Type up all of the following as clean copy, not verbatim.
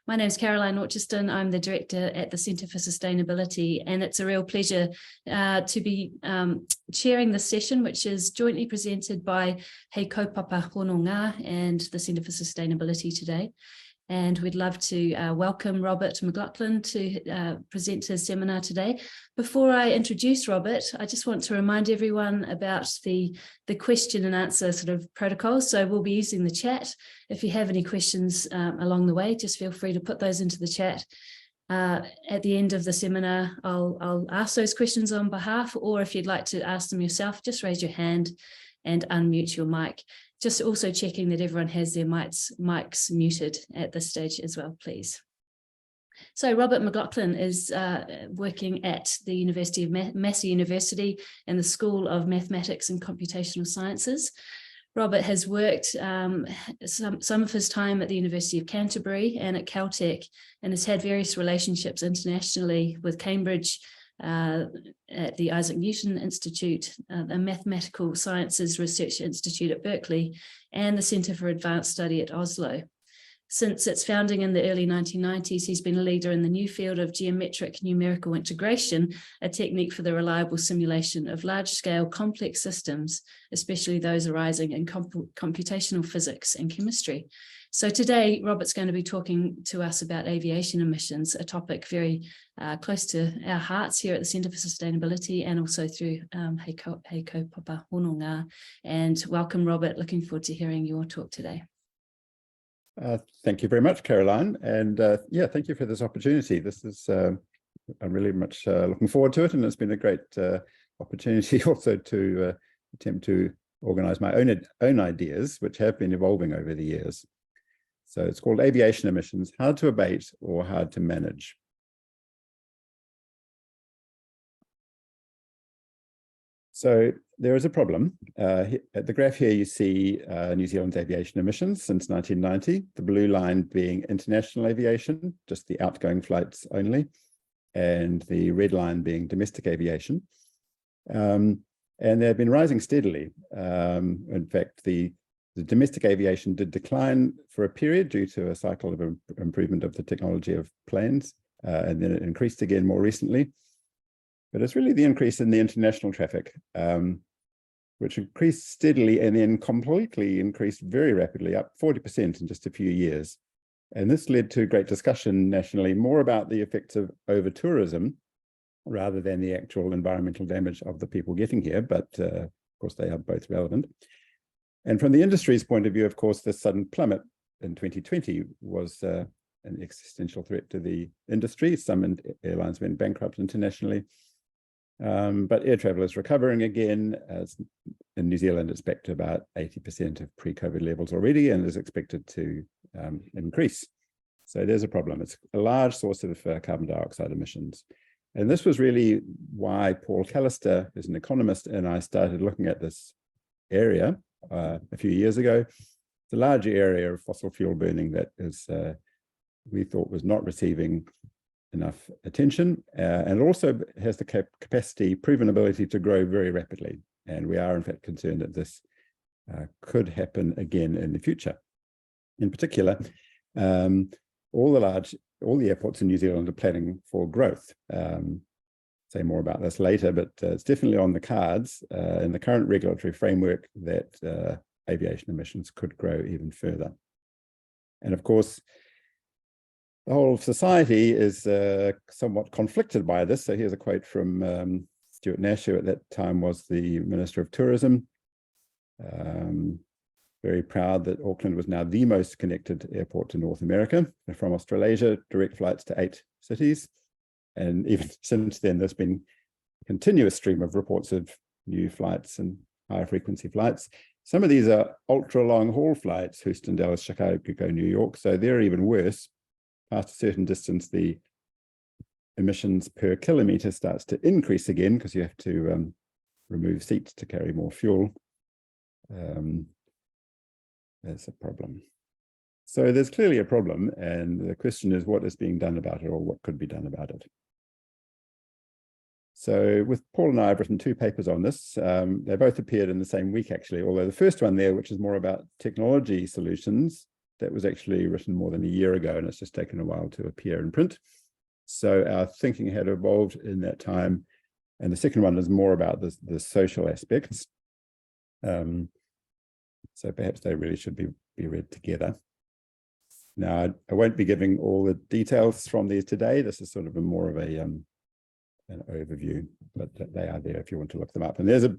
My name is Caroline Orchiston. I'm the Director at the Centre for Sustainability, and it's a real pleasure to be chairing this session, which is jointly presented by Hei Kaupapa Hono Ngā and the Centre for Sustainability today. And we'd love to welcome Robert McLachlan to present his seminar today. Before I introduce Robert, I just want to remind everyone about the question and answer sort of protocol. So we'll be using the chat. If you have any questions along the way, just feel free to put those into the chat. At the end of the seminar, I'll ask those questions on behalf, or if you'd like to ask them yourself, just raise your hand and unmute your mic. Just also checking that everyone has their mics muted at this stage as well, please. So Robert McLachlan is working at the University of Massey University in the School of Mathematics and Computational Sciences. Robert has worked some of his time at the University of Canterbury and at Caltech, and has had various relationships internationally with Cambridge, at the Isaac Newton Institute, the Mathematical Sciences Research Institute at Berkeley, and the Centre for Advanced Study at Oslo. Since its founding in the early 1990s, he's been a leader in the new field of geometric numerical integration, a technique for the reliable simulation of large-scale complex systems, especially those arising in computational physics and chemistry. So today, Robert's going to be talking to us about aviation emissions, a topic very close to our hearts here at the Centre for Sustainability, and also through Hei Kaupapa Hono Ngā. And welcome, Robert. Looking forward to hearing your talk today. Thank you very much, Caroline. And yeah, thank you for this opportunity. This is, I'm really much looking forward to it. And it's been a great opportunity also to attempt to organise my own ideas, which have been evolving over the years. So it's called Aviation Emissions, Hard to Abate or Hard to Manage. So there is a problem. At the graph here, you see New Zealand's aviation emissions since 1990, the blue line being international aviation, just the outgoing flights only, and the red line being domestic aviation. And they've been rising steadily. In fact, the domestic aviation did decline for a period due to a cycle of improvement of the technology of planes, and then it increased again more recently. But it's really the increase in the international traffic, which increased steadily and then completely increased very rapidly, up 40% in just a few years. And this led to great discussion nationally, more about the effects of over-tourism rather than the actual environmental damage of the people getting here. But of course, they are both relevant. And from the industry's point of view, of course, the sudden plummet in 2020 was an existential threat to the industry. Some airlines went bankrupt internationally. But air travel is recovering again. In New Zealand, it's back to about 80% of pre-COVID levels already, and is expected to increase. So there's a problem. It's a large source of carbon dioxide emissions. And this was really why Paul Callister, who's an economist, and I started looking at this area a few years ago. It's a large area of fossil fuel burning that is, we thought, was not receiving enough attention, and it also has the capacity, proven ability to grow very rapidly. And we are in fact concerned that this could happen again in the future. In particular, all the airports in New Zealand are planning for growth. Say more about this later, but it's definitely on the cards in the current regulatory framework that aviation emissions could grow even further. And of course, the whole of society is somewhat conflicted by this. So here's a quote from Stuart Nash, who at that time was the Minister of Tourism. Very proud that Auckland was now the most connected airport to North America. And from Australasia, direct flights to 8 cities. And even since then, there's been a continuous stream of reports of new flights and higher frequency flights. Some of these are ultra long haul flights, Houston, Dallas, Chicago, New York. So they're even worse. Past a certain distance, the emissions per kilometre starts to increase again because you have to remove seats to carry more fuel. That's a problem. So there's clearly a problem, and the question is what is being done about it, or what could be done about it. So with Paul and I have written 2 papers on this. They both appeared in the same week, actually, although the first one there, which is more about technology solutions that was actually written more than a year ago, and it's just taken a while to appear in print. So our thinking had evolved in that time. And the second one is more about the social aspects. So perhaps they really should be read together. Now, I won't be giving all the details from these today. This is sort of more of an overview, but they are there if you want to look them up. And there's a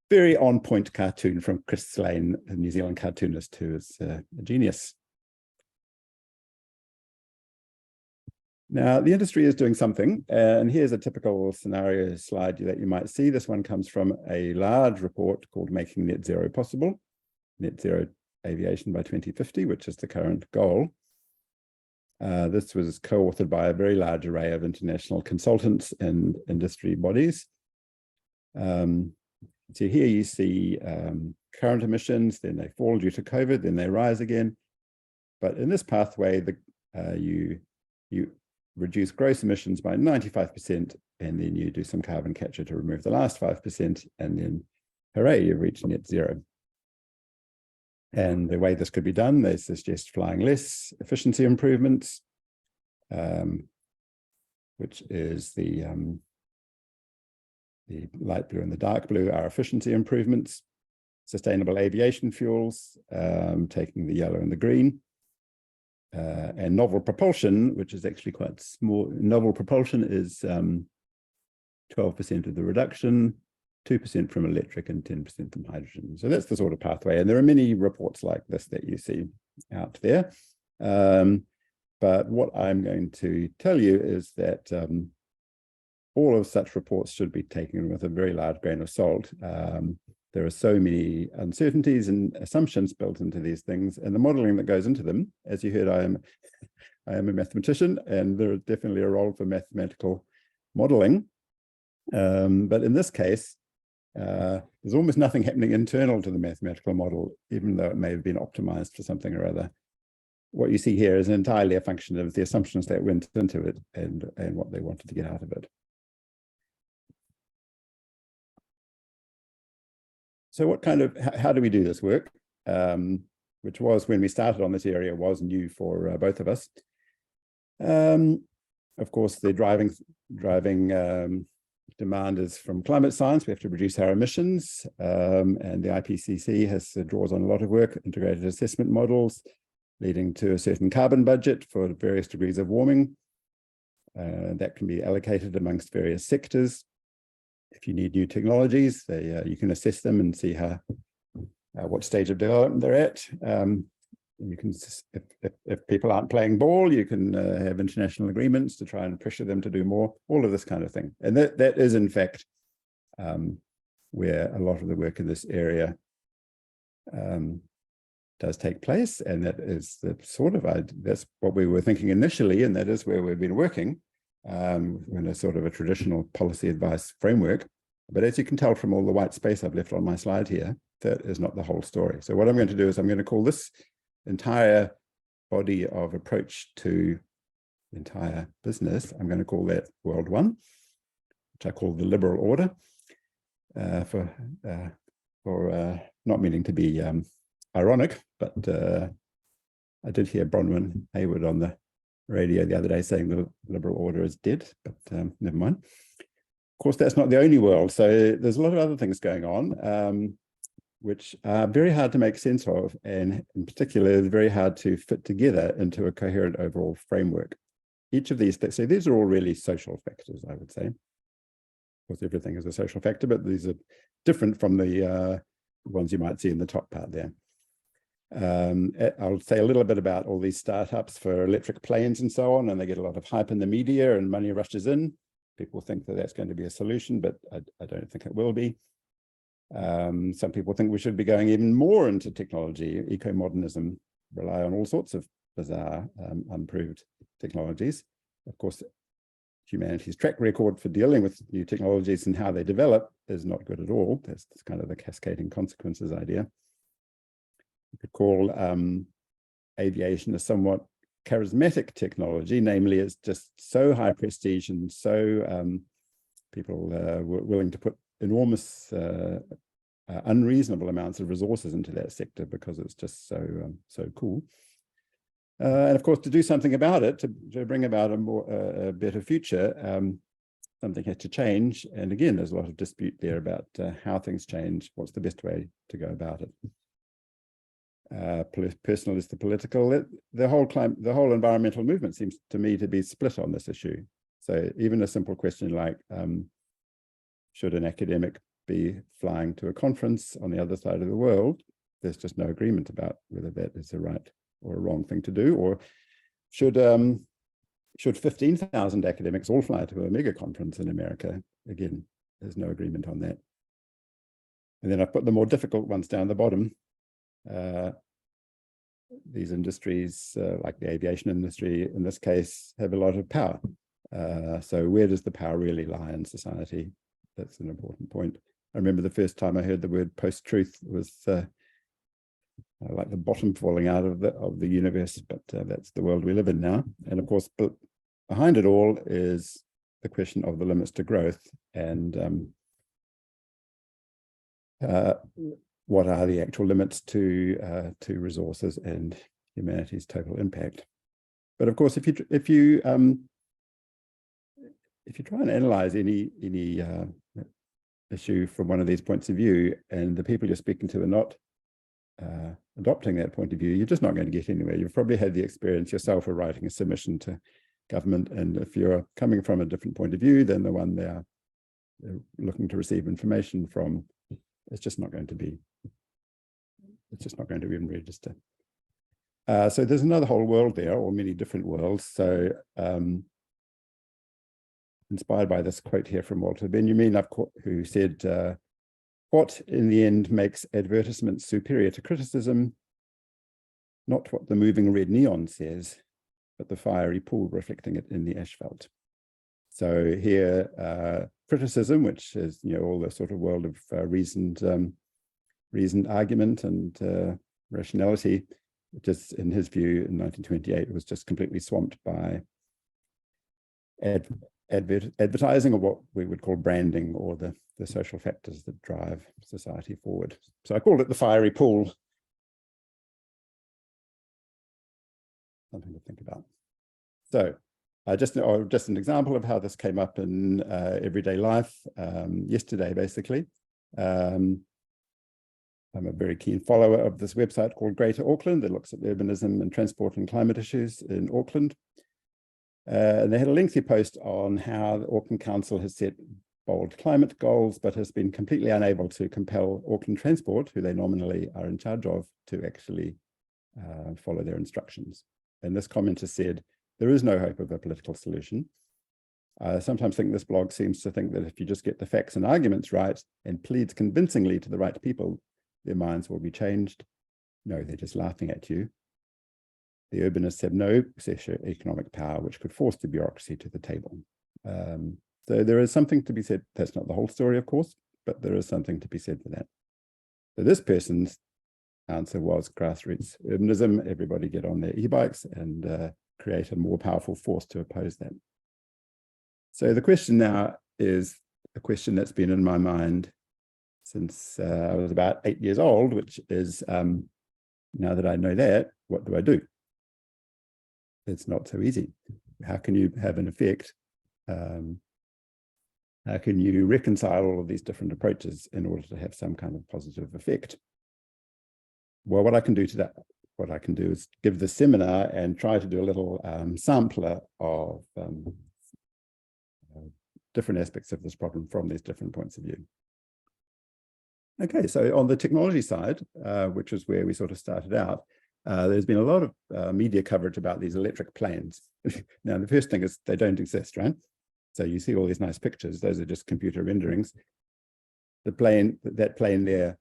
very on-point cartoon from Chris Lane, a New Zealand cartoonist who is a genius. Now, the industry is doing something, and here's a typical scenario slide that you might see. This one comes from a large report called Making Net Zero Possible, Net Zero Aviation by 2050, which is the current goal. This was co-authored by a very large array of international consultants and industry bodies. So here you see current emissions, then they fall due to COVID, then they rise again. But in this pathway, you reduce gross emissions by 95%, and then you do some carbon capture to remove the last 5%, and then hooray, you've reached net zero. And the way this could be done, they suggest flying less, efficiency improvements, which is the light blue and the dark blue are efficiency improvements, sustainable aviation fuels, taking the yellow and the green, and novel propulsion, which is actually quite small. Novel propulsion is 12% of the reduction, 2% from electric and 10% from hydrogen. So that's the sort of pathway. And there are many reports like this that you see out there. But what I'm going to tell you is that all of such reports should be taken with a very large grain of salt. There are so many uncertainties and assumptions built into these things, and the modeling that goes into them. As you heard, I am a mathematician, and there is definitely a role for mathematical modeling. But in this case, there's almost nothing happening internal to the mathematical model, even though it may have been optimized for something or other. What you see here is entirely a function of the assumptions that went into it and what they wanted to get out of it. So what kind of, how do we do this work? Which was, when we started on this area, was new for both of us. Of course, the driving demand is from climate science. We have to reduce our emissions, and the IPCC draws on a lot of work, integrated assessment models, leading to a certain carbon budget for various degrees of warming. That can be allocated amongst various sectors. If you need new technologies, you can assess them and see what stage of development they're at. You can, if people aren't playing ball, you can have international agreements to try and pressure them to do more, all of this kind of thing. And that is, in fact, where a lot of the work in this area does take place. And that is the sort of, that's what we were thinking initially, and that is where we've been working. In a sort of a traditional policy advice framework. But as you can tell from all the white space I've left on my slide here, that is not the whole story. So what I'm going to do is I'm going to call this entire body of approach to the entire business, I'm going to call that World One, which I call the liberal order, for not meaning to be ironic, but I did hear Bronwyn Hayward on the radio the other day saying the liberal order is dead, but never mind. Of course, that's not the only world. So there's a lot of other things going on, which are very hard to make sense of, and in particular, very hard to fit together into a coherent overall framework. Each of these, so these are all really social factors, I would say. Of course, everything is a social factor, but these are different from the ones you might see in the top part there. I'll say a little bit about all these startups for electric planes and so on, and they get a lot of hype in the media and money rushes in. People think that that's going to be a solution, but I don't think it will be. Some people think we should be going even more into technology. Eco-modernism rely on all sorts of bizarre, unproved technologies. Of course, humanity's track record for dealing with new technologies and how they develop is not good at all. That's kind of the cascading consequences idea. You could call aviation a somewhat charismatic technology, namely it's just so high prestige and so people were willing to put enormous unreasonable amounts of resources into that sector because it's just so cool. And of course, to do something about it, to bring about a better future, something had to change. And again, there's a lot of dispute there about how things change, what's the best way to go about it. Personal is the political. The whole environmental movement seems to me to be split on this issue. So even a simple question like, should an academic be flying to a conference on the other side of the world? There's just no agreement about whether that is a right or a wrong thing to do, or should 15,000 academics all fly to a mega conference in America? Again, there's no agreement on that. And then I put the more difficult ones down the bottom. These industries, like the aviation industry, in this case, have a lot of power. So where does the power really lie in society? That's an important point. I remember the first time I heard the word post-truth was like the bottom falling out of the universe, but that's the world we live in now. And of course, behind it all is the question of the limits to growth and what are the actual limits to resources and humanity's total impact. But of course, if you try and analyze any issue from one of these points of view, and the people you're speaking to are not adopting that point of view, you're just not going to get anywhere. You've probably had the experience yourself of writing a submission to government, and if you're coming from a different point of view than the one they're looking to receive information from, it's just not going to even register. So there's another whole world there, or many different worlds. So inspired by this quote here from Walter Benjamin, who said, what in the end makes advertisements superior to criticism? Not what the moving red neon says, but the fiery pool reflecting it in the asphalt. So here, criticism, which is all the sort of world of reasoned argument and rationality, just in his view in 1928 was just completely swamped by advertising, or what we would call branding, or the social factors that drive society forward. So I called it the fiery pool. Something to think about. So just an example of how this came up in everyday life. Yesterday, basically, I'm a very keen follower of this website called Greater Auckland that looks at urbanism and transport and climate issues in Auckland. And they had a lengthy post on how the Auckland Council has set bold climate goals, but has been completely unable to compel Auckland Transport, who they nominally are in charge of, to actually follow their instructions. And this commenter said, there is no hope of a political solution. I sometimes think this blog seems to think that if you just get the facts and arguments right and pleads convincingly to the right people, their minds will be changed. No, they're just laughing at you. The urbanists have no socio-economic power which could force the bureaucracy to the table. So there is something to be said. That's not the whole story, of course, but there is something to be said for that. So this person's answer was grassroots urbanism. Everybody get on their e-bikes and create a more powerful force to oppose that. So the question now is a question that's been in my mind since I was about 8 years old, which is, now that I know that, what do I do? It's not so easy. How can you have an effect? How can you reconcile all of these different approaches in order to have some kind of positive effect? Well, what I can do is give the seminar and try to do a little sampler of different aspects of this problem from these different points of view. Okay, so on the technology side, which is where we sort of started out, there's been a lot of media coverage about these electric planes. Now, the first thing is they don't exist, right? So you see all these nice pictures. Those are just computer renderings. That plane there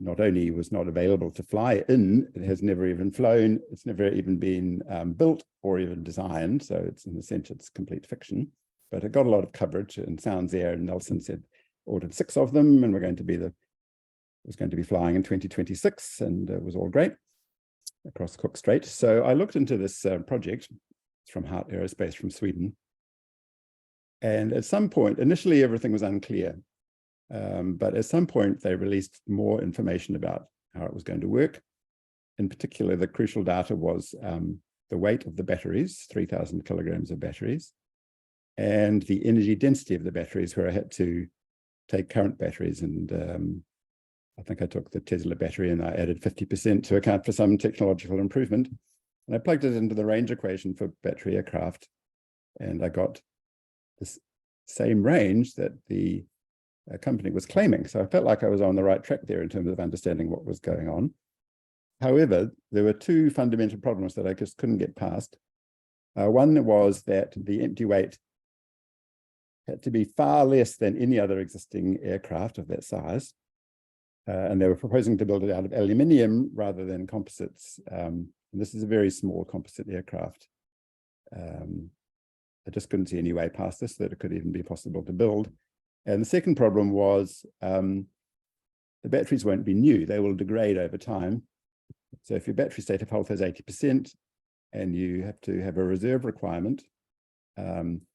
not only was not available to fly in, it has never even flown. It's never even been built or even designed. So it's, in a sense, it's complete fiction. But it got a lot of coverage, and Sounds Air and Nelson said, ordered 6 of them, and it was going to be flying in 2026, and it was all great across Cook Strait. So I looked into this project. It's from Hart Aerospace from Sweden. And at some point, initially everything was unclear, but at some point they released more information about how it was going to work. in particular, the crucial data was the weight of the batteries, 3,000 kilograms of batteries, and the energy density of the batteries, where I had to take current batteries, and I think I took the Tesla battery and I added 50% to account for some technological improvement. And I plugged it into the range equation for battery aircraft, and I got this same range that the company was claiming. So I felt like I was on the right track there in terms of understanding what was going on. However, there were two fundamental problems that I just couldn't get past. One was that the empty weight had to be far less than any other existing aircraft of that size. And they were proposing to build it out of aluminium rather than composites. And this is a very small composite aircraft. I just couldn't see any way past this that it could even be possible to build. And the second problem was the batteries won't be new. They will degrade over time. So if your battery state of health is 80% and you have to have a reserve requirement,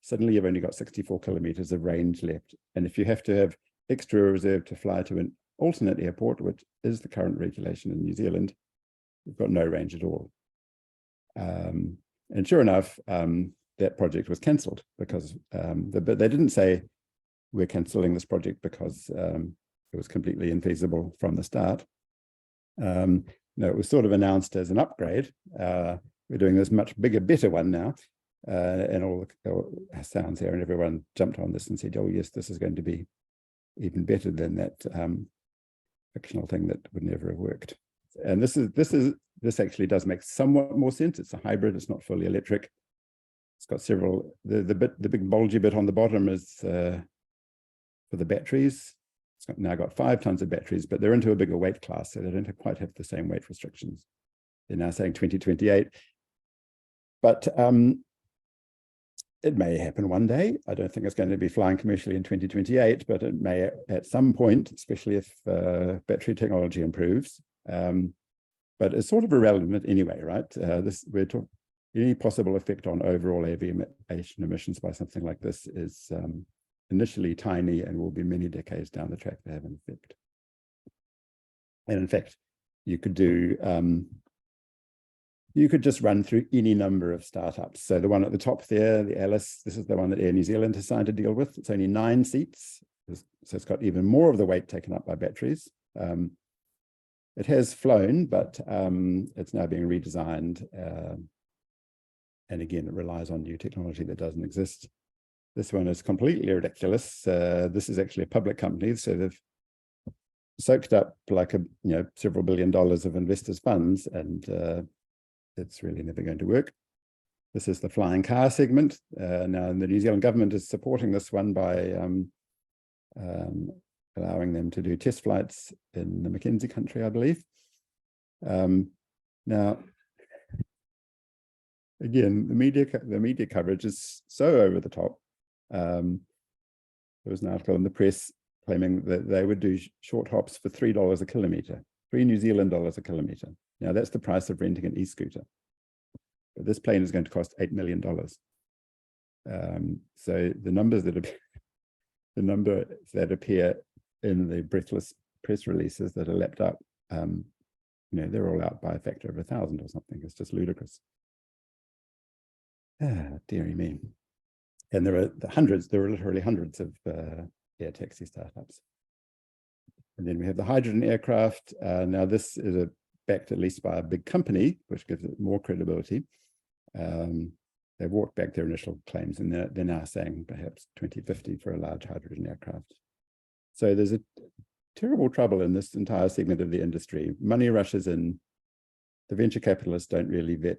suddenly you've only got 64 kilometers of range left. And if you have to have extra reserve to fly to an alternate airport, which is the current regulation in New Zealand, you've got no range at all. And sure enough, that project was cancelled because, but they didn't say we're cancelling this project because it was completely infeasible from the start. No, it was sort of announced as an upgrade. We're doing this much bigger, better one now. And all the sounds here, and everyone jumped on this and said, oh yes, this is going to be even better than that fictional thing that would never have worked. And this actually does make somewhat more sense. It's a hybrid, it's not fully electric. It's got several, the big bulgy bit on the bottom is for the batteries. It's now got 5 tons of batteries, but they're into a bigger weight class, so they don't quite have the same weight restrictions. They're now saying 2028. But it may happen one day. I don't think it's going to be flying commercially in 2028, but it may at some point, especially if battery technology improves. But it's sort of irrelevant anyway, right? We're talking any possible effect on overall aviation emissions by something like this is initially tiny and will be many decades down the track to have an effect. And in fact, you could do you could just run through any number of startups. So the one at the top there, the Alice, this is the one that Air New Zealand has signed a deal with. It's only 9 seats. So it's got even more of the weight taken up by batteries. It has flown, but it's now being redesigned. And again, it relies on new technology that doesn't exist. This one is completely ridiculous. This is actually a public company, so they've soaked up like several $1 billion of investors' funds, and it's really never going to work. This is the flying car segment. Now, the New Zealand government is supporting this one by allowing them to do test flights in the Mackenzie country, I believe. Now, again, the media coverage is so over the top. There was an article in the press claiming that they would do short hops for $3 a kilometre, $3 New Zealand dollars a kilometre. Now that's the price of renting an e-scooter. But this plane is going to cost $8 million. So the numbers that appear in the breathless press releases that are lapped up, they're all out by a factor of 1,000 or something. It's just ludicrous. Dearie me. And there are literally hundreds of air taxi startups. And then we have the hydrogen aircraft. Now this is backed at least by a big company, which gives it more credibility. They've walked back their initial claims, and they're now saying perhaps 2050 for a large hydrogen aircraft. So there's a terrible trouble in this entire segment of the industry. Money rushes in. The venture capitalists don't really vet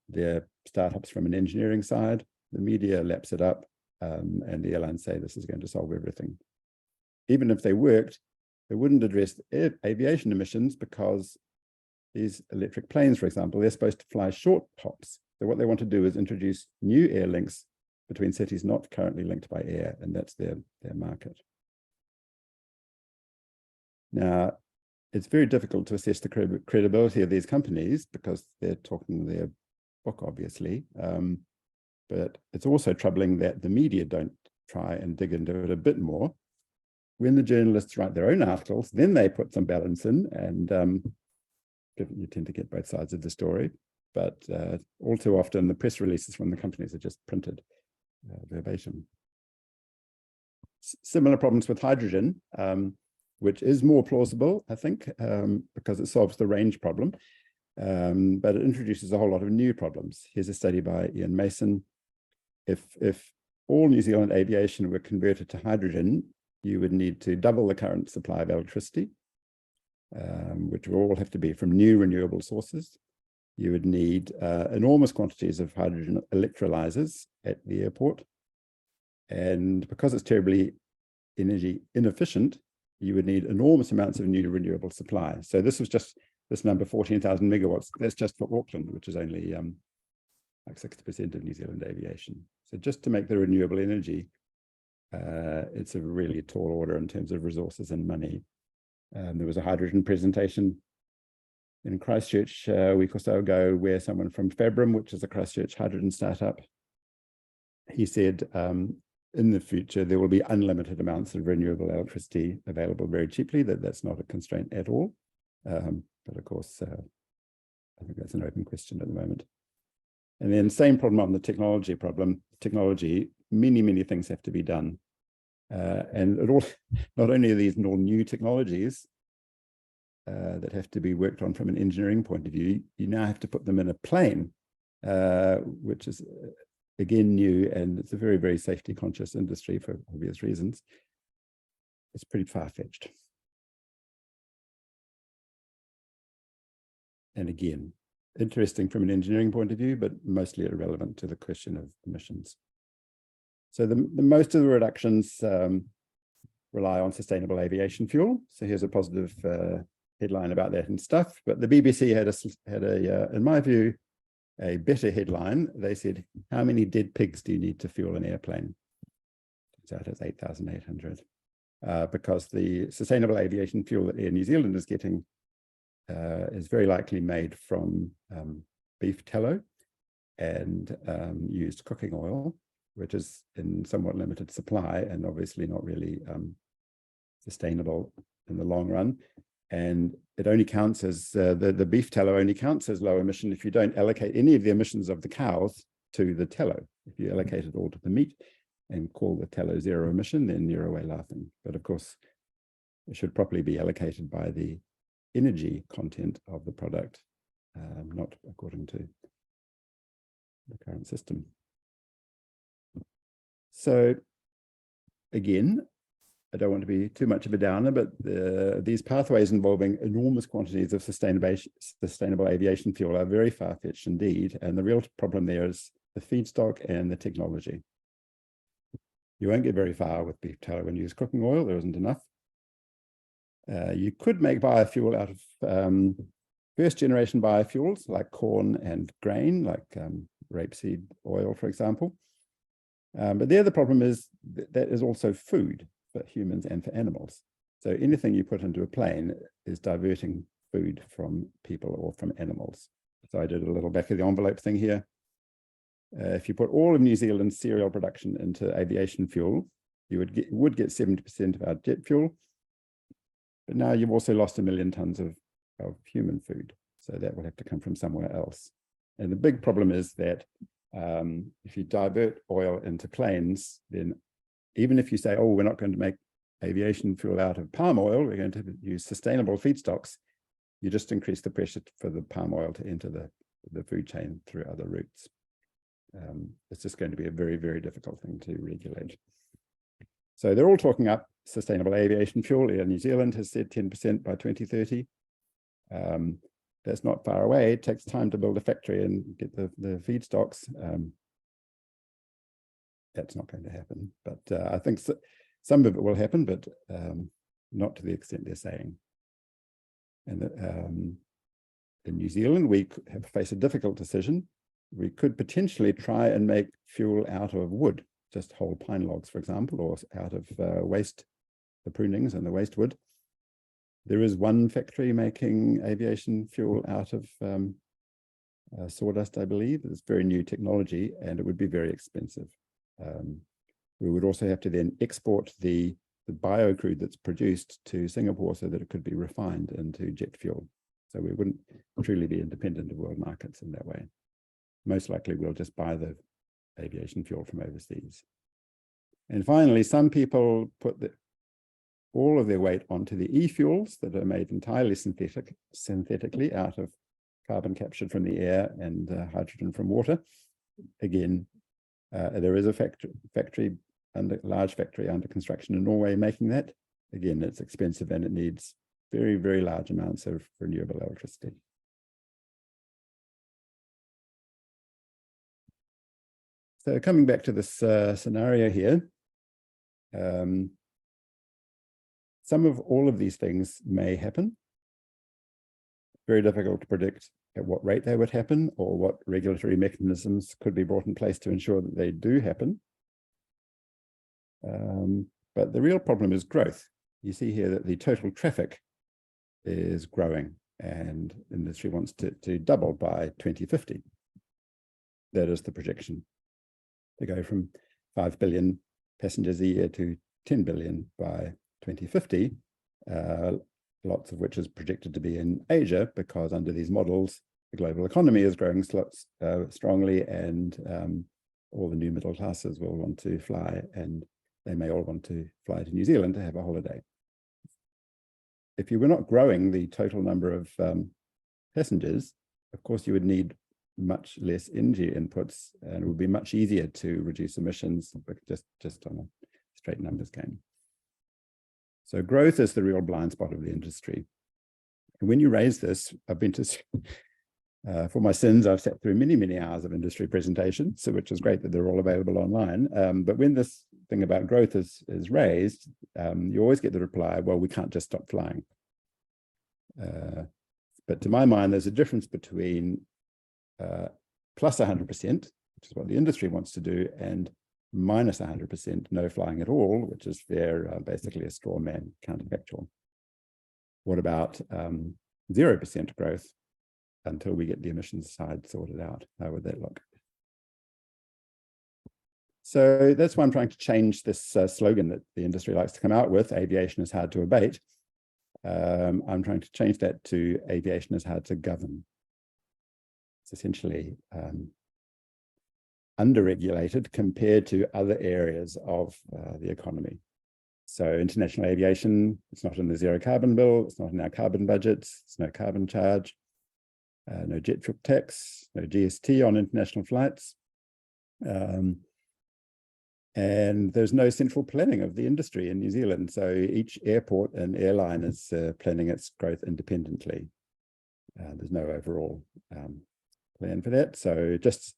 their startups from an engineering side. The media laps it up, and the airlines say this is going to solve everything. Even if they worked, they wouldn't address aviation emissions, because these electric planes, for example, they're supposed to fly short hops. So what they want to do is introduce new air links between cities not currently linked by air, and that's their market. Now, it's very difficult to assess the credibility of these companies because they're talking their book, obviously. But it's also troubling that the media don't try and dig into it a bit more. When the journalists write their own articles, then they put some balance in, and you tend to get both sides of the story, but all too often the press releases from the companies are just printed verbatim. Similar problems with hydrogen, which is more plausible, I think, because it solves the range problem, but it introduces a whole lot of new problems. Here's a study by Ian Mason. If all New Zealand aviation were converted to hydrogen, you would need to double the current supply of electricity, which will all have to be from new renewable sources. You would need enormous quantities of hydrogen electrolyzers at the airport. And because it's terribly energy inefficient, you would need enormous amounts of new renewable supply. So this was just this number, 14,000 megawatts. That's just for Auckland, which is only like 60% of New Zealand aviation. So just to make the renewable energy, it's a really tall order in terms of resources and money. There was a hydrogen presentation in Christchurch a week or so ago where someone from Fabrum, which is a Christchurch hydrogen startup, he said, in the future, there will be unlimited amounts of renewable electricity available very cheaply, that's not a constraint at all. But of course, I think that's an open question at the moment. And then same problem on the technology problem. Technology, many things have to be done. And it all, not only are these all new technologies that have to be worked on from an engineering point of view, you now have to put them in a plane, which is again new, and it's a very safety conscious industry for obvious reasons. It's pretty far-fetched. And again, interesting from an engineering point of view, but mostly irrelevant to the question of emissions. So the most of the reductions rely on sustainable aviation fuel. So here's a positive headline about that and stuff. But the BBC had a in my view, a better headline. They said, how many dead pigs do you need to fuel an airplane? Turns out it's 8,800. Because the sustainable aviation fuel that Air New Zealand is getting is very likely made from beef tallow and used cooking oil, which is in somewhat limited supply and obviously not really sustainable in the long run. And it only counts as, the beef tallow only counts as low emission if you don't allocate any of the emissions of the cows to the tallow. If you allocate it all to the meat and call the tallow zero emission, then you're away laughing. But of course, it should properly be allocated by the energy content of the product, not according to the current system. So again, I don't want to be too much of a downer, but these pathways involving enormous quantities of sustainable aviation fuel are very far-fetched indeed. And the real problem there is the feedstock and the technology. You won't get very far with beef tallow when you use cooking oil. There isn't enough. You could make biofuel out of first-generation biofuels like corn and grain, like rapeseed oil, for example. But there the problem is that is also food for humans and for animals. So anything you put into a plane is diverting food from people or from animals. So I did a little back of the envelope thing here. If you put all of New Zealand's cereal production into aviation fuel, you would get 70% of our jet fuel. But now you've also lost 1 million tons of human food. So that will have to come from somewhere else. And the big problem is that if you divert oil into planes, then even if you say, oh, we're not going to make aviation fuel out of palm oil, we're going to use sustainable feedstocks, you just increase the pressure for the palm oil to enter the food chain through other routes. It's just going to be a very difficult thing to regulate. So they're all talking up sustainable aviation fuel. Air New Zealand has said 10% by 2030. That's not far away. It takes time to build a factory and get the feedstocks. That's not going to happen. But I think some of it will happen, but not to the extent they're saying. And in New Zealand, we have faced a difficult decision. We could potentially try and make fuel out of wood, just whole pine logs, for example, or out of waste, the prunings and the waste wood. There is one factory making aviation fuel out of sawdust, I believe. It's very new technology, and it would be very expensive. We would also have to then export the bio crude that's produced to Singapore so that it could be refined into jet fuel. So we wouldn't truly be independent of world markets in that way. Most likely we'll just buy the aviation fuel from overseas. And finally, some people put all of their weight onto the e-fuels that are made entirely synthetically out of carbon captured from the air and hydrogen from water. Again, there is a large factory under construction in Norway making that. Again, it's expensive and it needs very, very large amounts of renewable electricity. So coming back to this scenario here, some of all of these things may happen. Very difficult to predict at what rate they would happen or what regulatory mechanisms could be brought in place to ensure that they do happen. But the real problem is growth. You see here that the total traffic is growing and industry wants to double by 2050. That is the projection, to go from 5 billion passengers a year to 10 billion by 2050, lots of which is projected to be in Asia, because under these models, the global economy is growing strongly, and all the new middle classes will want to fly, and they may all want to fly to New Zealand to have a holiday. If you were not growing the total number of passengers, of course, you would need much less energy inputs, and it would be much easier to reduce emissions just on a straight numbers game. So growth is the real blind spot of the industry. And when you raise this, I've been to, for my sins, I've sat through many, many hours of industry presentations, so which is great that they're all available online. But when this thing about growth is raised, you always get the reply, well, we can't just stop flying. But to my mind, there's a difference between plus 100%, which is what the industry wants to do, and minus 100% no flying at all, which is their basically a straw man counterfactual. What about 0% growth until we get the emissions side sorted out? How would that look? So that's why I'm trying to change this slogan that the industry likes to come out with: aviation is hard to abate. I'm trying to change that to aviation is hard to govern. It's essentially underregulated compared to other areas of the economy. So international aviation, it's not in the zero carbon bill, it's not in our carbon budgets, it's no carbon charge, no jet fuel tax, no GST on international flights. And there's no central planning of the industry in New Zealand. So each airport and airline is planning its growth independently. There's no overall plan for that. So just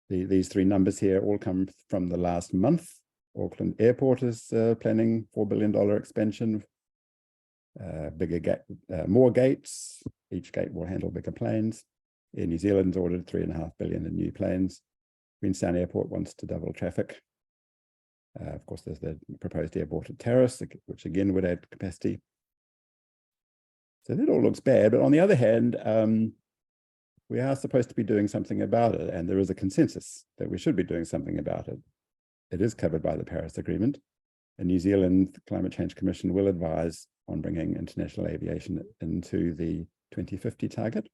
these three numbers here all come from the last month. Auckland Airport is planning $4 billion expansion, more gates. Each gate will handle bigger planes. Air New Zealand's ordered $3.5 billion in new planes. Queenstown Airport wants to double traffic. Of course, there's the proposed airport at Terrace, which again would add capacity. So that all looks bad, but on the other hand, we are supposed to be doing something about it, and there is a consensus that we should be doing something about it. It is covered by the Paris Agreement, and New Zealand Climate Change Commission will advise on bringing international aviation into the 2050 target.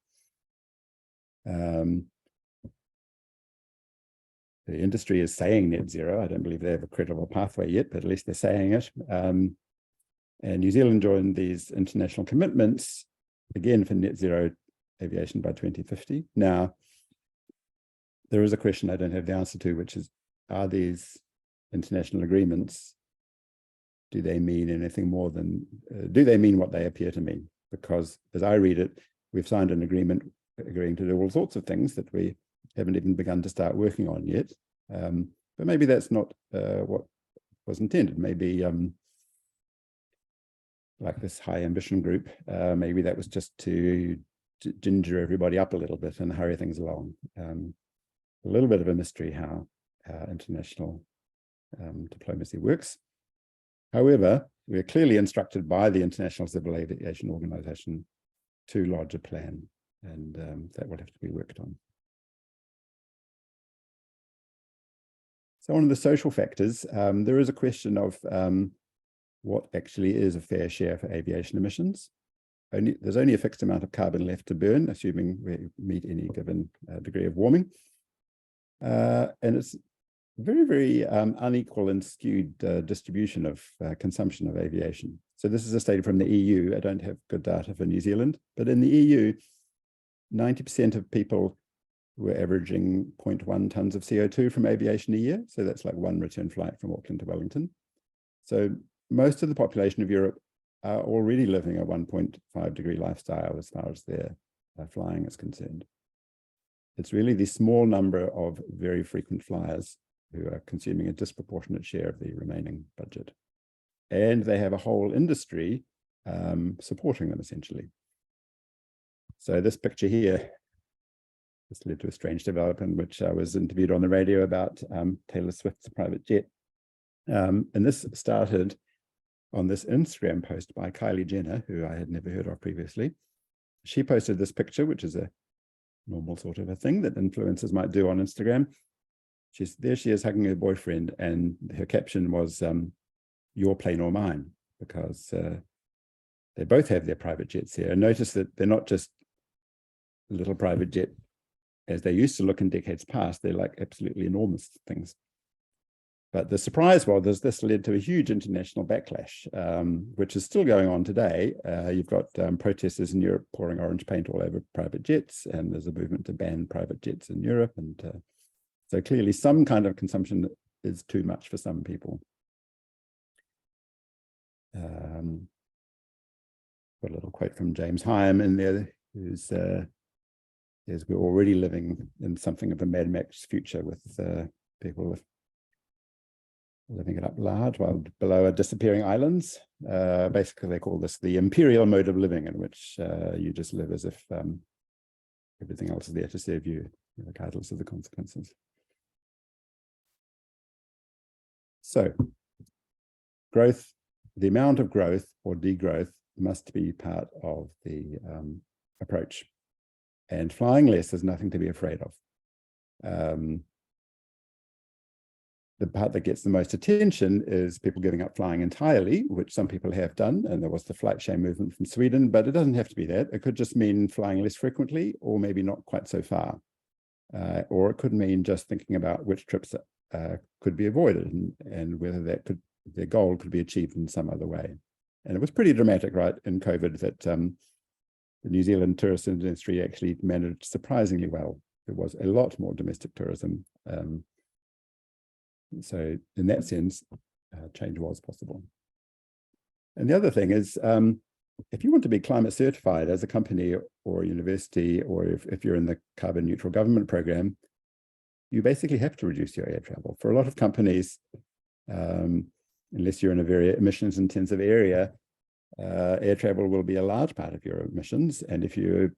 The industry is saying net zero. I don't believe they have a credible pathway yet, but at least they're saying it. And New Zealand joined these international commitments, again, for net zero aviation by 2050. Now, there is a question I don't have the answer to, which is, are these international agreements, do they mean anything more than, do they mean what they appear to mean? Because as I read it, we've signed an agreement agreeing to do all sorts of things that we haven't even begun to start working on yet. But maybe that's not what was intended. Maybe like this high ambition group, maybe that was just to ginger everybody up a little bit and hurry things along. A little bit of a mystery how international diplomacy works. However, we are clearly instructed by the International Civil Aviation Organization to lodge a plan, and that will have to be worked on. So one of the social factors, there is a question of what actually is a fair share for aviation emissions. there's only a fixed amount of carbon left to burn, assuming we meet any given degree of warming. And it's very, very unequal and skewed distribution of consumption of aviation. So this is a study from the EU. I don't have good data for New Zealand, but in the EU, 90% of people were averaging 0.1 tons of CO2 from aviation a year. So that's like one return flight from Auckland to Wellington. So most of the population of Europe are already living a 1.5 degree lifestyle as far as their flying is concerned. It's really the small number of very frequent flyers who are consuming a disproportionate share of the remaining budget. And they have a whole industry supporting them, essentially. So this picture here, this led to a strange development, which I was interviewed on the radio about Taylor Swift's private jet. And this started on this Instagram post by Kylie Jenner, who I had never heard of previously. She posted this picture, which is a normal sort of a thing that influencers might do on Instagram. There she is hugging her boyfriend, and her caption was, your plane or mine, because they both have their private jets here. And notice that they're not just a little private jet as they used to look in decades past. They're like absolutely enormous things. But the surprise was this led to a huge international backlash, which is still going on today. You've got protesters in Europe pouring orange paint all over private jets, and there's a movement to ban private jets in Europe. And so clearly some kind of consumption is too much for some people. Got a little quote from James Hyam in there, who's says we're already living in something of a Mad Max future with people living it up large while below are disappearing islands. Basically, they call this the imperial mode of living, in which you just live as if everything else is there to serve you, regardless of the consequences. So, growth, the amount of growth or degrowth must be part of the approach. And flying less is nothing to be afraid of. The part that gets the most attention is people giving up flying entirely, which some people have done, and there was the flight shame movement from Sweden, but it doesn't have to be that. It could just mean flying less frequently, or maybe not quite so far. Or it could mean just thinking about which trips could be avoided and whether their goal could be achieved in some other way. And it was pretty dramatic, right, in COVID that the New Zealand tourist industry actually managed surprisingly well. There was a lot more domestic tourism. So in that sense, change was possible. And the other thing is, if you want to be climate certified as a company or a university, or if you're in the carbon neutral government program, you basically have to reduce your air travel. For a lot of companies, unless you're in a very emissions intensive area, air travel will be a large part of your emissions. And if you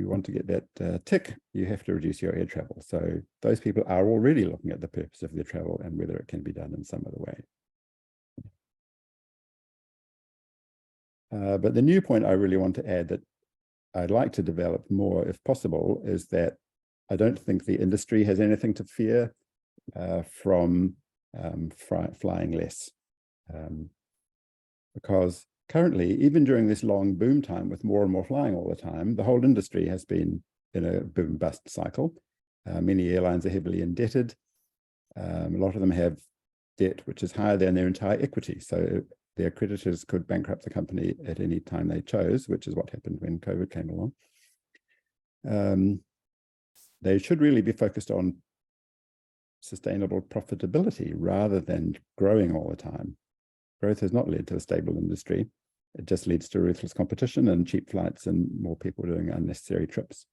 want to get that tick, you have to reduce your air travel. So those people are already looking at the purpose of their travel and whether it can be done in some other way. But the new point I really want to add that I'd like to develop more, if possible, is that I don't think the industry has anything to fear from flying less. Because currently, even during this long boom time with more and more flying all the time, the whole industry has been in a boom-bust cycle. Many airlines are heavily indebted. A lot of them have debt which is higher than their entire equity. So their creditors could bankrupt the company at any time they chose, which is what happened when COVID came along. They should really be focused on sustainable profitability rather than growing all the time. Growth has not led to a stable industry. It just leads to ruthless competition and cheap flights and more people doing unnecessary trips.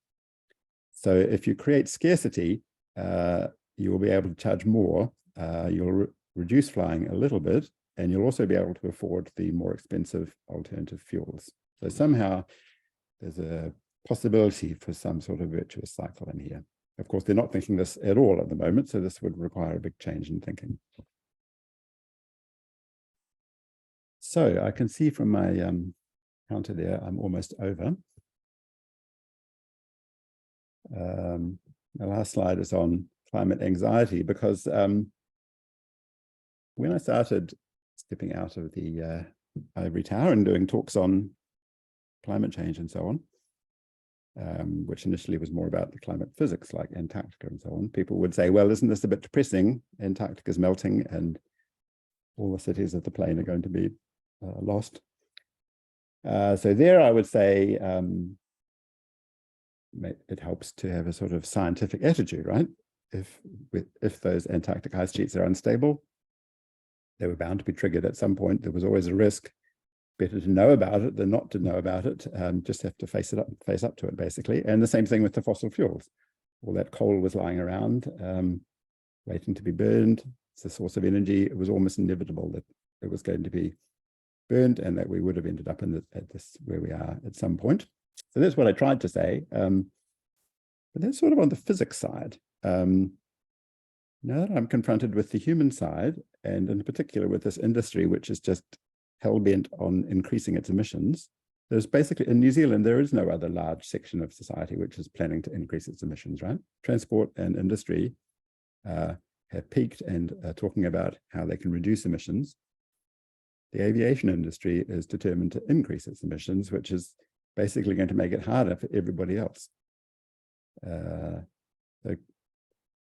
So if you create scarcity, you will be able to charge more. You'll reduce flying a little bit, and you'll also be able to afford the more expensive alternative fuels. So somehow there's a possibility for some sort of virtuous cycle in here. Of course, they're not thinking this at all at the moment, so this would require a big change in thinking. So I can see from my counter there, I'm almost over. The last slide is on climate anxiety, because when I started stepping out of the ivory tower and doing talks on climate change and so on, which initially was more about the climate physics like Antarctica and so on, people would say, well, isn't this a bit depressing? Antarctica is melting and all the cities of the plain are going to be lost. So there I would say it helps to have a sort of scientific attitude, right? If those Antarctic ice sheets are unstable, they were bound to be triggered at some point. There was always a risk. Better to know about it than not to know about it. Just have to face up to it, basically. And the same thing with the fossil fuels. All that coal was lying around, waiting to be burned. It's a source of energy. It was almost inevitable that it was going to be burned and that we would have ended up at this where we are at some point. So that's what I tried to say. But that's sort of on the physics side. Now that I'm confronted with the human side, and in particular with this industry, which is just hell-bent on increasing its emissions, there's basically, in New Zealand, there is no other large section of society which is planning to increase its emissions, right? Transport and industry have peaked and are talking about how they can reduce emissions. The aviation industry is determined to increase its emissions, which is basically going to make it harder for everybody else. So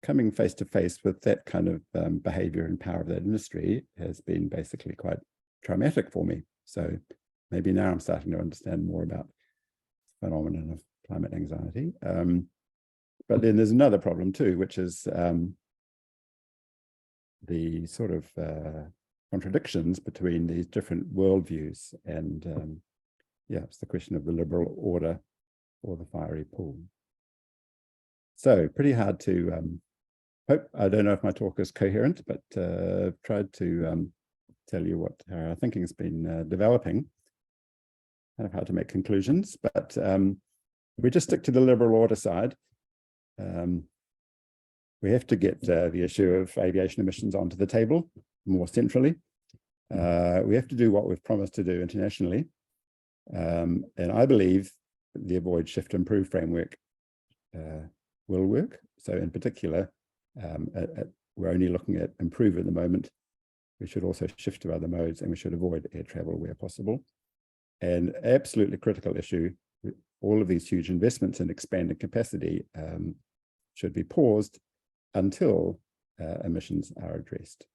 coming face to face with that kind of behavior and power of that industry has been basically quite traumatic for me. So maybe now I'm starting to understand more about the phenomenon of climate anxiety. But then there's another problem too, which is the sort of contradictions between these different worldviews. And yeah, it's the question of the liberal order or the fiery pool. So pretty hard to I don't know if my talk is coherent, but tried to tell you what our thinking has been developing. Kind of hard to make conclusions, but we just stick to the liberal order side. We have to get the issue of aviation emissions onto the table more centrally. We have to do what we've promised to do internationally. And I believe the Avoid, Shift, Improve framework will work. So in particular, we're only looking at improve at the moment. We should also shift to other modes, and we should avoid air travel where possible. And absolutely critical issue, all of these huge investments in expanding capacity should be paused until emissions are addressed.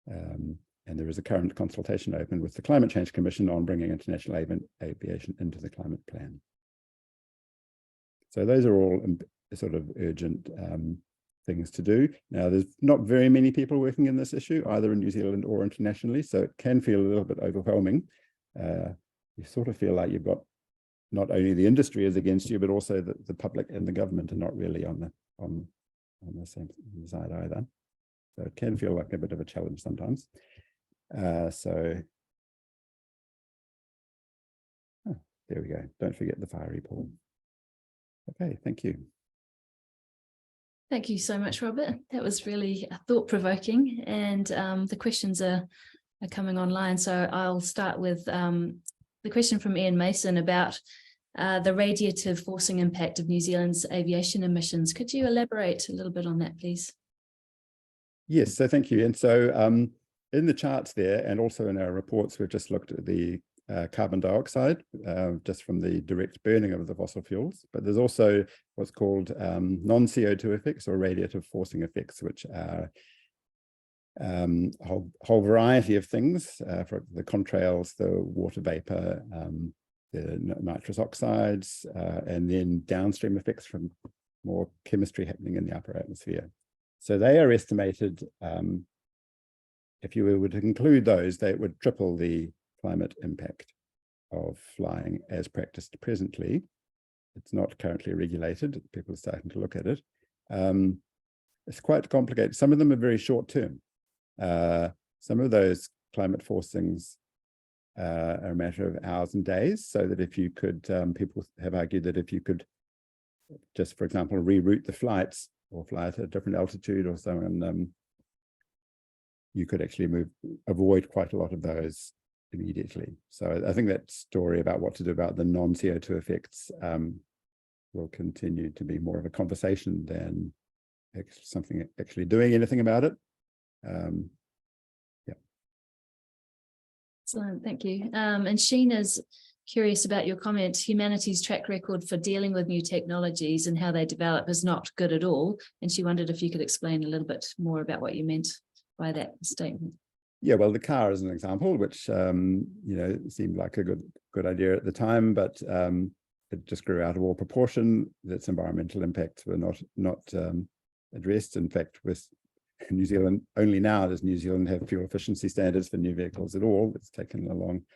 And there is a current consultation open with the Climate Change Commission on bringing international aviation into the climate plan. So those are all sort of urgent things to do. Now, there's not very many people working in this issue, either in New Zealand or internationally, so it can feel a little bit overwhelming. You sort of feel like you've got not only the industry is against you, but also the public and the government are not really on the same side either. So it can feel like a bit of a challenge sometimes. There we go. Don't forget the fiery pool. Okay, thank you. Thank you so much, Robert. That was really thought-provoking, and the questions are coming online. So I'll start with the question from Ian Mason about the radiative forcing impact of New Zealand's aviation emissions. Could you elaborate a little bit on that, please? Yes, so thank you. And so in the charts there, and also in our reports, we've just looked at the carbon dioxide, just from the direct burning of the fossil fuels. But there's also what's called non-CO2 effects or radiative forcing effects, which are a whole variety of things, for the contrails, the water vapor, the nitrous oxides, and then downstream effects from more chemistry happening in the upper atmosphere. So they are estimated, if you were to include those, they would triple the climate impact of flying as practiced presently. It's not currently regulated. People are starting to look at it. It's quite complicated. Some of them are very short term. Some of those climate forcings are a matter of hours and days, so that if you could, people have argued that if you could just, for example, reroute the flights or fly at a different altitude or so on, you could actually avoid quite a lot of those immediately. So I think that story about what to do about the non-CO2 effects will continue to be more of a conversation than something actually doing anything about it. Yeah. Excellent, thank you. And Sheena's curious about your comment. Humanity's track record for dealing with new technologies and how they develop is not good at all. And she wondered if you could explain a little bit more about what you meant by that statement. Yeah, well, the car is an example, which you know, seemed like a good idea at the time, but it just grew out of all proportion. Its environmental impacts were not addressed. In fact, with New Zealand, only now does New Zealand have fuel efficiency standards for new vehicles at all. It's taken a long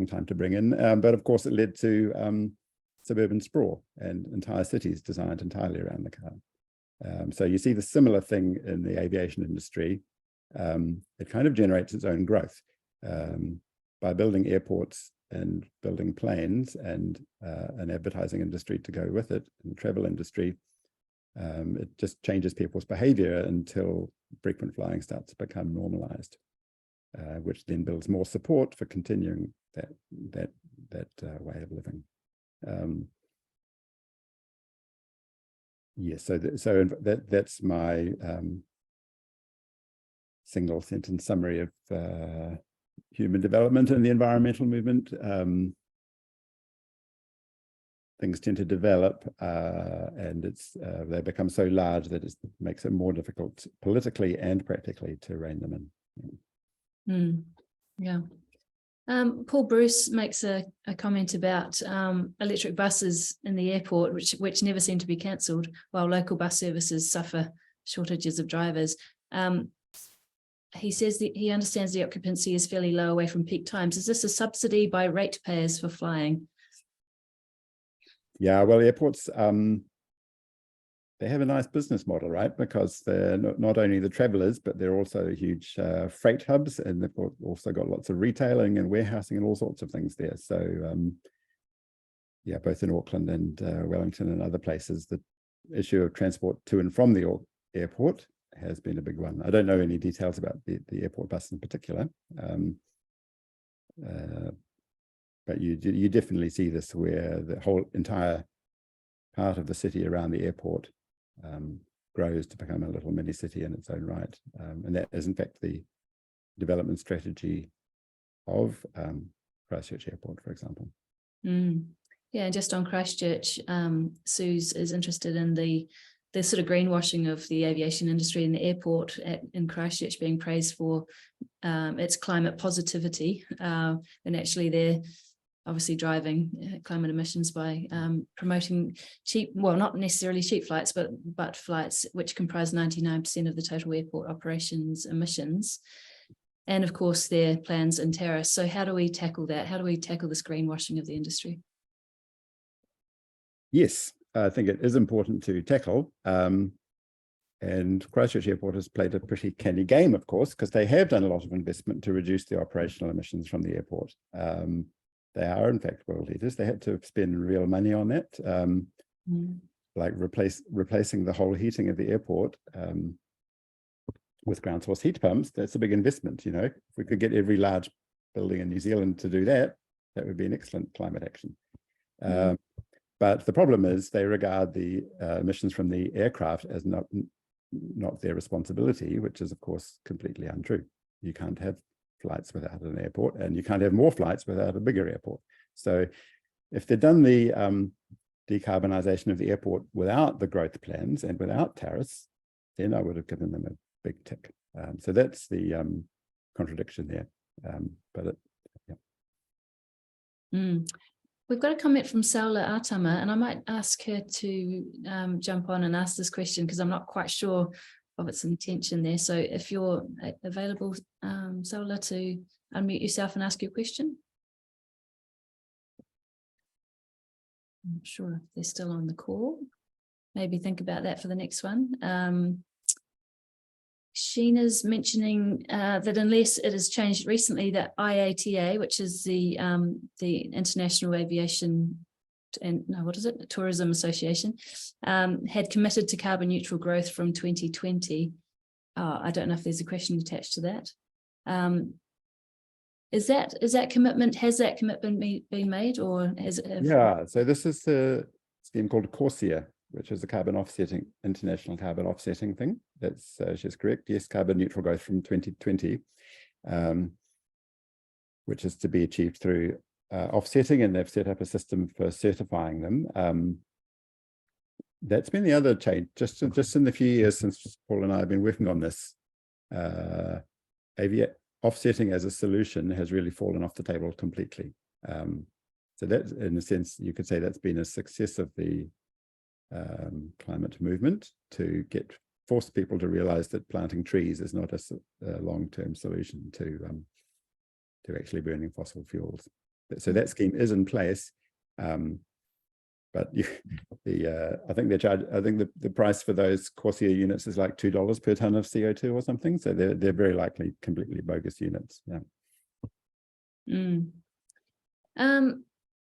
time to bring in, but of course it led to suburban sprawl and entire cities designed entirely around the car. So you see the similar thing in the aviation industry. It kind of generates its own growth by building airports and building planes and an advertising industry to go with it, and the travel industry. It just changes people's behavior until frequent flying starts to become normalized, which then builds more support for continuing that way of living. Yes, so that's my single sentence summary of human development and the environmental movement. Things tend to develop and they become so large that it makes it more difficult politically and practically to rein them in. Yeah. Paul Bruce makes a comment about electric buses in the airport, which never seem to be cancelled, while local bus services suffer shortages of drivers. He says that he understands the occupancy is fairly low away from peak times. Is this a subsidy by ratepayers for flying? Yeah, well, airports, they have a nice business model, right? Because they're not only the travelers, but they're also huge freight hubs, and they've also got lots of retailing and warehousing and all sorts of things there. So yeah, both in Auckland and Wellington and other places, the issue of transport to and from the airport has been a big one. I don't know any details about the airport bus in particular, but you definitely see this where the whole entire part of the city around the airport grows to become a little mini city in its own right. And that is in fact the development strategy of Christchurch Airport, for example. Yeah, and just on Christchurch, Suze is interested in the sort of greenwashing of the aviation industry and the airport in Christchurch being praised for its climate positivity, and actually they're obviously driving climate emissions by promoting cheap, well, not necessarily cheap flights, but flights which comprise 99% of the total airport operations emissions. And of course, their plans and tariffs. So how do we tackle that? How do we tackle this greenwashing of the industry? Yes, I think it is important to tackle. And Christchurch Airport has played a pretty canny game, of course, because they have done a lot of investment to reduce the operational emissions from the airport. They are, in fact, world leaders. They had to spend real money on that, like replacing the whole heating of the airport with ground source heat pumps. That's a big investment, you know. If we could get every large building in New Zealand to do that, that would be an excellent climate action. But the problem is they regard the emissions from the aircraft as not their responsibility, which is, of course, completely untrue. You can't have flights without an airport, and you can't have more flights without a bigger airport. So if they'd done the decarbonisation of the airport without the growth plans and without tariffs, then I would have given them a big tick. So that's the contradiction there. We've got a comment from Saula Atama, and I might ask her to jump on and ask this question because I'm not quite sure of its intention there. So if you're available, Saula, to unmute yourself and ask your question. I'm not sure if they're still on the call. Maybe think about that for the next one. Sheena's mentioning that unless it has changed recently, that IATA, which is the International Aviation and Tourism Association, had committed to carbon neutral growth from 2020. I don't know if there's a question attached to that. Has that commitment been made, or has it? Yeah, so this is the scheme called CORSIA, which is the international carbon offsetting thing. That's she's correct. Yes, carbon neutral growth from 2020, which is to be achieved through offsetting, and they've set up a system for certifying them. That's been the other change, just in the few years since Paul and I have been working on this. Offsetting as a solution has really fallen off the table completely. So that, in a sense, you could say that's been a success of the climate movement to force people to realize that planting trees is not a long-term solution to actually burning fossil fuels. So that scheme is in place, but I think the price for those Corsair units is like $2 per ton of CO2 or something. So they're very likely completely bogus units. Yeah.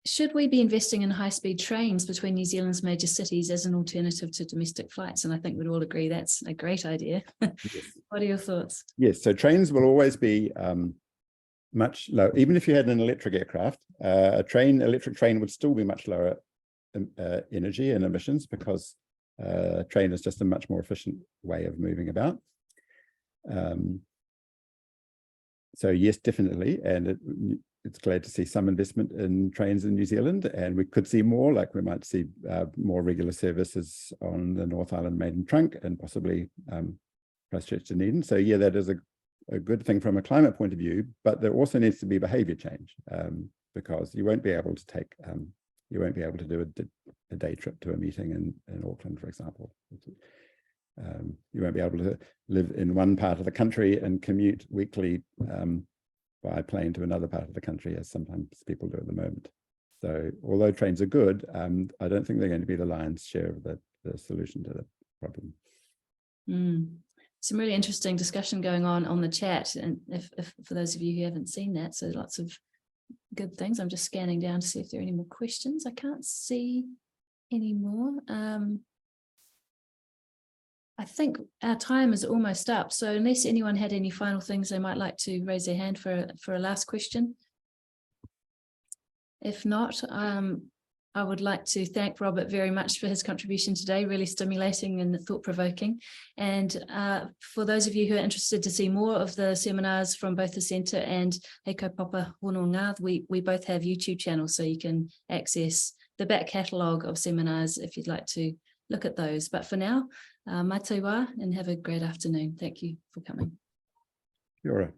Should we be investing in high-speed trains between New Zealand's major cities as an alternative to domestic flights? And I think we'd all agree that's a great idea. Yes. What are your thoughts? Yes, so trains will always be much lower. Even if you had an electric aircraft, electric train would still be much lower energy and emissions, because train is just a much more efficient way of moving about. So yes, definitely, and it's glad to see some investment in trains in New Zealand, and we could see more, like we might see more regular services on the North Island Maiden Trunk and possibly Christchurch to Dunedin. So yeah, that is a good thing from a climate point of view, but there also needs to be behaviour change, because you won't be able to do a day trip to a meeting in Auckland, for example. You won't be able to live in one part of the country and commute weekly by plane to another part of the country, as sometimes people do at the moment. So although trains are good, I don't think they're going to be the lion's share of the solution to the problem. Some really interesting discussion going on the chat, and if for those of you who haven't seen that, so lots of good things. I'm just scanning down to see if there are any more questions. I can't see any more. I think our time is almost up. So unless anyone had any final things they might like to raise their hand for a last question. If not, I would like to thank Robert very much for his contribution today, really stimulating and thought-provoking. And for those of you who are interested to see more of the seminars from both the Centre and He Kaupapa Hononga, we both have YouTube channels, so you can access the back catalogue of seminars if you'd like to look at those. But for now, mai te wā, and have a great afternoon. Thank you for coming. Kia ora.